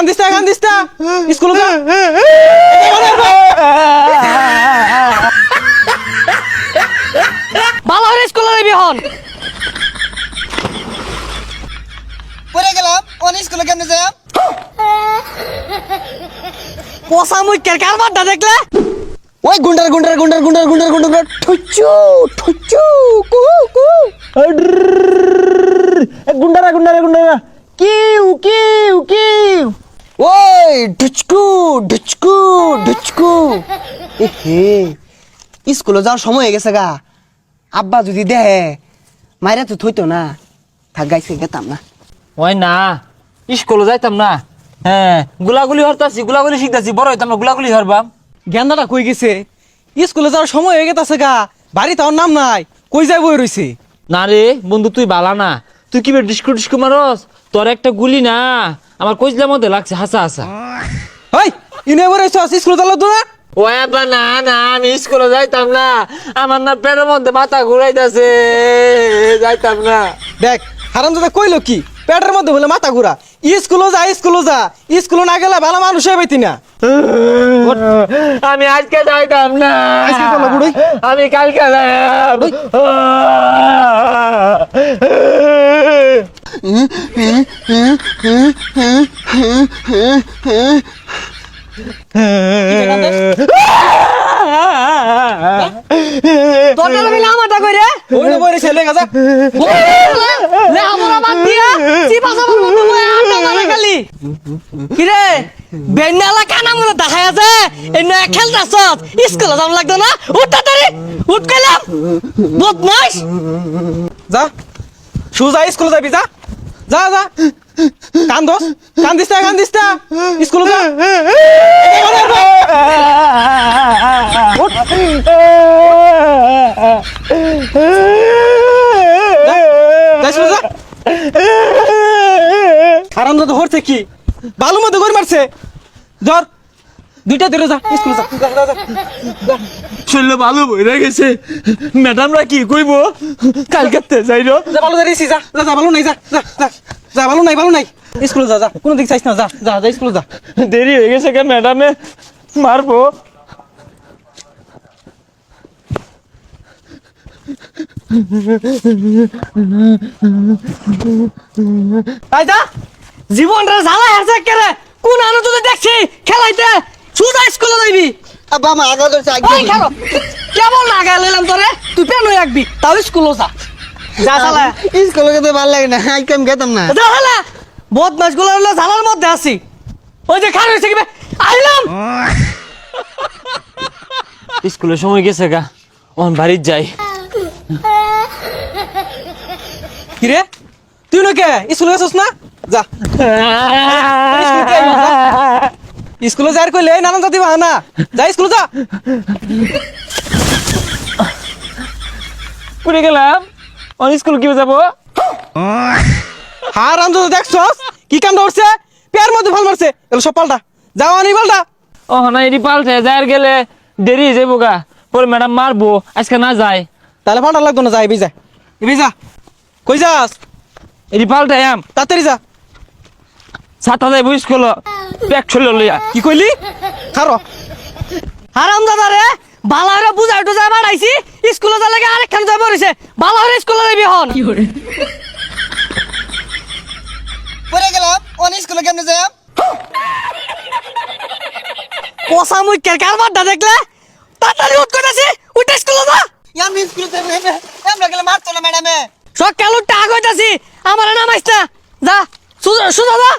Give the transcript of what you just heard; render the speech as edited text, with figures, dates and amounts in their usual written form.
কান্দিস না স্কুলে যা ভালো হলে স্কুলে যাবি হন পড়ে গেলাম অনেক স্কুলে কেমনে যাই পোষা মুখের কারবারটা দেখলে ওই গুন্ডার ঠুচু ঠুচু কু কু গুন্ডারা কিউ কিউ কিউ ওই ঢুচকু ঢুচকু ঢুচকু হে স্কুলে যাওয়ার সময় হয়ে গেছে গা আব্বা যদি দেহে মাইরা তো থইতো না থাক গাইছে গেতাম না ওই না স্কুলে যাইতাম না হ্যাঁ গুলাগুলি হরতাছি গুলাগুলি শিখতাছি বড় হইতাম না গুলাগুলি হরবাম গেন্দাটা কই গেছে স্কুলে যাওয়ার সময় হয়ে গেছে গা বাড়ি তার নাম নাই কই যাই বই রইছে না রে বন্ধু তুই বালা না তুই কি ডিস্কু মারস তোর একটা গুলি না আমার কইজলার মধ্যে লাগছে হাসা হাসা ওই ইনে বই রইছ স্কুলে যালো তো না ও আব্বা না না আমি স্কুলে যাইতাম না আমার না পেটের মধ্যে মাথা ঘুরাইতাছে যাইতাম না দেখ হারামজাদা কইলো কি পেটের মধ্যে হলে মাথা ঘুরা স্কুলে যা স্কুলে না গেলে ভালো মানুষ হয়ে পাইতি না আমি আজকে যাইতাম না আজকে চলো বুড়ি। আমি কালকে যাইতাম তোর মিলে আমারটা কই রে ওই না বই রইছে লেগা যা লে আমরা বাদ দিয়া চিপা চাপা মতো বই আড্ডা মারে খালি কি রে বেন্নালা কানা মনে দেখাই আছে এনে খেলতাছ স্কুলে যাম লাগতো না উঠ তাড়াতাড়ি উঠ কইলাম বদমাইশ যা সুজা স্কুলে যাবি যা যা যা কান্দিস না স্কুলে যা হারামজাদা হরছে কি বালু মধ্যে গড় মারছে ধর দুইটা ধরে যা স্কুলে যা শরীর ভালো বইরা গেছে ম্যাডামরা কি কইব কালকে যাইরো যা ভালো ধরেছি যা ভালো নাই যা ভালো নাই স্কুলে যা কোনো দিক চাইছ না যা স্কুলে যা দেরি হয়ে গেছে কে ম্যাডামে মারবো আইদা জীবনটা জ্বালা আছে কেরে কোন আনো তুই দেখছি খেলাইতে সুজা স্কুলে যাইবি আব্বা আমার আগা ধরছে ওই খেলো কেমন লাগা লইলাম তোরে তুই পেন রাখবি তাও স্কুলে যা শালা স্কুলে যেতে ভালো লাগে না আজকে আমি গেতাম না যা শালা বদমাস গুলো হলো জ্বালার মধ্যে আছি ওই যে খার হইছে কি আইলাম স্কুলের সময় গেছে গা ওন বাড়ির যাই কি রে তুই না কে স্কুলে গেছস না যা স্কুলে যাই কইলে নানান জাতি বাহানা যা স্কুলে যা পুরে গেলাম ওন স্কুল কি যাবো হারামজাদা দেখছস কি কাম করছে পেয়ার মধ্যে ভাল মারছে এলো সব পাল্টা যাও আনি পাল্টা ও না এটি পাল্টে যাই গেলে দেরি হয়ে যাবো গা পরে ম্যাডাম মারবো আজকে না যায় তাহলে পাল্টা লাগতো না যা এবি যা কই যাস এটি পাল্টে আম তাড়াতাড়ি যা ছাতা যাইবো স্কুল ব্যাগ চলে লইয়া কি কইলি খারো হারাম দাদা রে বালারে বুঝাই তো যাই বাড়াইছি স্কুলে যা লাগে আরেকখান যাই পড়িছে বালারে স্কুলে যাবি হন পড়ে গেলাম অনেক স্কুলে কেমনে যাই পোষা মুখের কারবারটা দেখলে তাড়াতাড়ি উঠ কইতাছি উঠে স্কুলে যা আমি স্কুলে যাই আমরা গেলে মারতো না ম্যাডামে সকাল উঠতে আগ হইতাছি আমার নামাইছ না যা সুজা যা